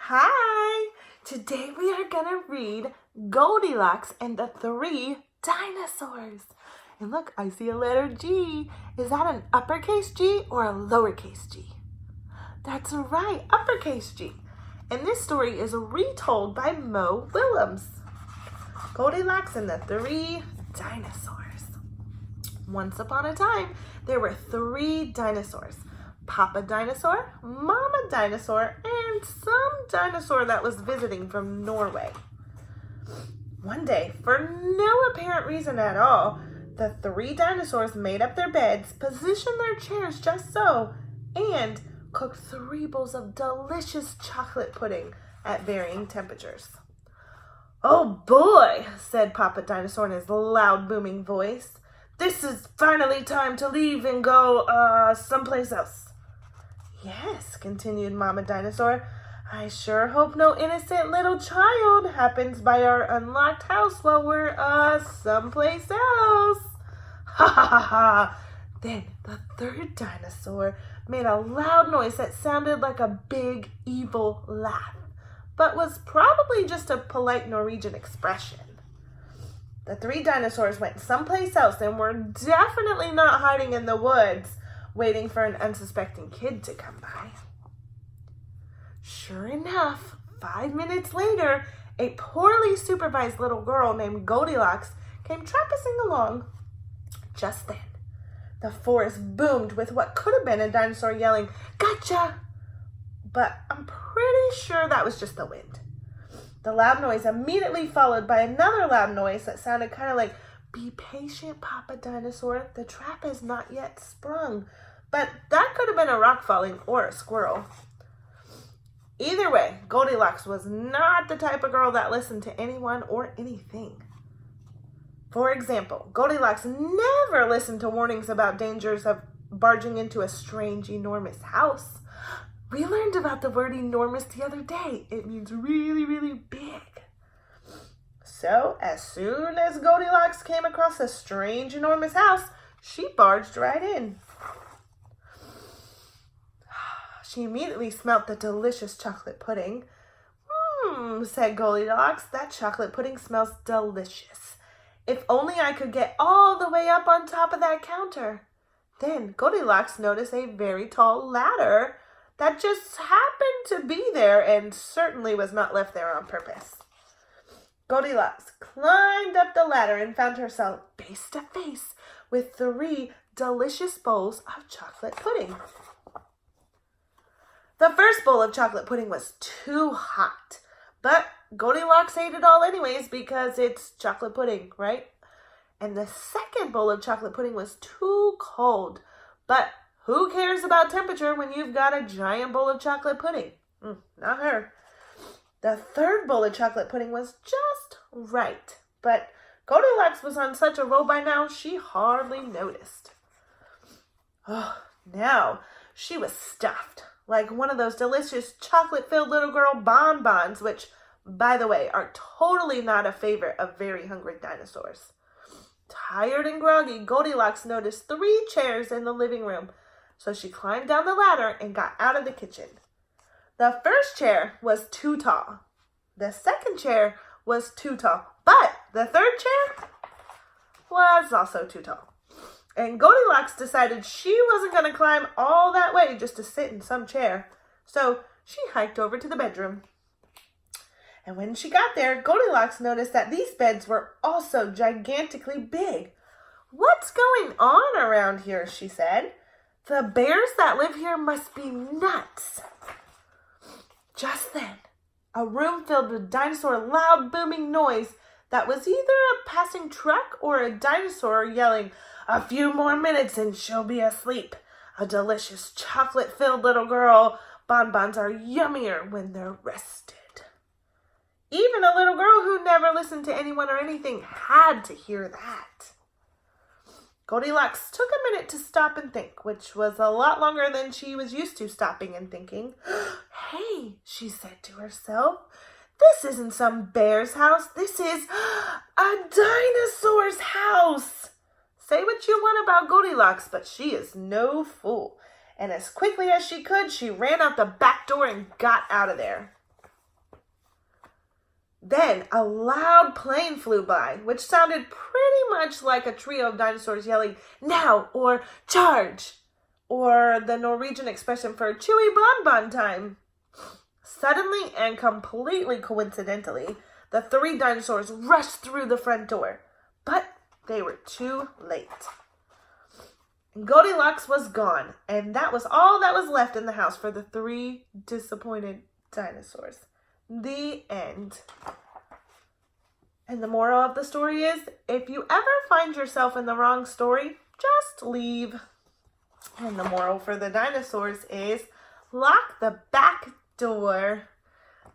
Hi! Today we are going to read Goldilocks and the Three Dinosaurs. And look, I see a letter G. Is that an uppercase G or a lowercase g? That's right, uppercase G. And this story is retold by Mo Willems. Goldilocks and the Three Dinosaurs. Once upon a time, there were 3 dinosaurs. Papa Dinosaur, Mama Dinosaur, and some dinosaur that was visiting from Norway. One day, for no apparent reason at all, the 3 dinosaurs made up their beds, positioned their chairs just so, and cooked 3 bowls of delicious chocolate pudding at varying temperatures. "Oh boy," said Papa Dinosaur in his loud, booming voice. "This is finally time to leave and go, someplace else." "Yes," continued Mama Dinosaur, "I sure hope no innocent little child happens by our unlocked house while we're, someplace else." Ha ha ha ha! Then the 3rd dinosaur made a loud noise that sounded like a big, evil laugh, but was probably just a polite Norwegian expression. The 3 dinosaurs went someplace else and were definitely not hiding in the woods, waiting for an unsuspecting kid to come by. Sure enough, 5 minutes later, a poorly supervised little girl named Goldilocks came traipsing along. Just then, the forest boomed with what could have been a dinosaur yelling, "Gotcha!" But I'm pretty sure that was just the wind. The loud noise immediately followed by another loud noise that sounded kind of like, "Be patient, Papa Dinosaur. The trap is not yet sprung." But that could have been a rock falling or a squirrel. Either way, Goldilocks was not the type of girl that listened to anyone or anything. For example, Goldilocks never listened to warnings about dangers of barging into a strange, enormous house. We learned about the word enormous the other day. It means really, really big. So, as soon as Goldilocks came across a strange, enormous house, she barged right in. She immediately smelt the delicious chocolate pudding. Said Goldilocks, "that chocolate pudding smells delicious. If only I could get all the way up on top of that counter." Then Goldilocks noticed a very tall ladder that just happened to be there and certainly was not left there on purpose. Goldilocks climbed up the ladder and found herself face to face with 3 delicious bowls of chocolate pudding. The first bowl of chocolate pudding was too hot, but Goldilocks ate it all anyways because it's chocolate pudding, right? And the second bowl of chocolate pudding was too cold, but who cares about temperature when you've got a giant bowl of chocolate pudding? Not her. The 3rd bowl of chocolate pudding was just right, but Goldilocks was on such a roll by now, she hardly noticed. Now she was stuffed like one of those delicious chocolate-filled little girl bonbons, which, by the way, are totally not a favorite of very hungry dinosaurs. Tired and groggy, Goldilocks noticed 3 chairs in the living room, so she climbed down the ladder and got out of the kitchen. The first chair was too tall. The second chair was too tall, but the 3rd chair was also too tall. And Goldilocks decided she wasn't going to climb all that way just to sit in some chair. So she hiked over to the bedroom. And when she got there, Goldilocks noticed that these beds were also gigantically big. "What's going on around here?" she said. "The bears that live here must be nuts." Just then, a room filled with dinosaur loud booming noise that was either a passing truck or a dinosaur yelling, "A few more minutes and she'll be asleep. A delicious chocolate-filled little girl. Bonbons are yummier when they're rested." Even a little girl who never listened to anyone or anything had to hear that. Goldilocks took a minute to stop and think, which was a lot longer than she was used to stopping and thinking. "Hey," she said to herself, "this isn't some bear's house. This is a dinosaur's house." Say what you want about Goldilocks, but she is no fool. And as quickly as she could, she ran out the back door and got out of there. Then a loud plane flew by, which sounded pretty much like a trio of dinosaurs yelling, "Now!" or "Charge!" or the Norwegian expression for "chewy bonbon time." Suddenly and completely coincidentally, the three dinosaurs rushed through the front door, but they were too late. Goldilocks was gone, and that was all that was left in the house for the three disappointed dinosaurs. The end. And the moral of the story is, if you ever find yourself in the wrong story, just leave. And the moral for the dinosaurs is, lock the back door.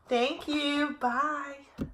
Thank you. Bye.